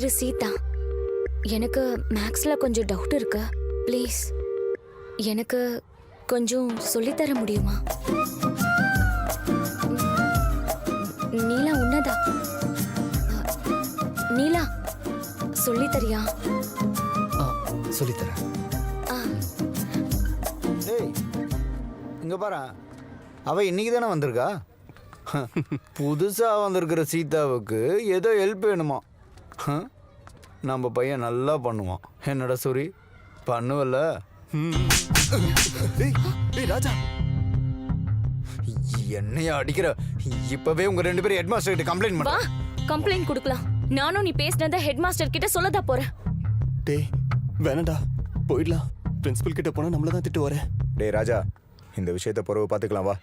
பேரு சீதா. எனக்கு மேக்ஸ்ல கொஞ்சம் டவுட் இருக்கு. ப்ளீஸ் எனக்கு கொஞ்சம் சொல்லித்தர முடியுமா? நீலா உன்னதா? நீலா சொல்லித்தரியா? சொல்லித்தரேன். டேய் இங்க பாரு, அவ இன்னைக்கு தானே வந்திருக்கா. புதுசா வந்திருக்கிற சீதாவுக்கு ஏதோ ஹெல்ப் வேணுமா? நம்ம பையன் நல்லா பண்ணுவான். என்னடா சூரி, பண்ணுவல்ல? ராஜா என்னையா அடிக்கிற? இப்பவே உங்க 2 பேரும் ஹெட் மாஸ்டர் கிட்ட கம்ப்ளைண்ட் வா, பண்ண. கம்ப்ளைண்ட் கொடுக்கலாம். நானும் நீ பேசினத ஹெட் மாஸ்டர் கிட்ட சொல்லதா போறேன். டேய் வேணாண்டா, போயிடலாம். பிரின்சிபல் கிட்ட போனா நம்மள தான் திட்டு வரேன். டேய் ராஜா, இந்த விஷயத்தை பிறகு பார்த்துக்கலாம் வா.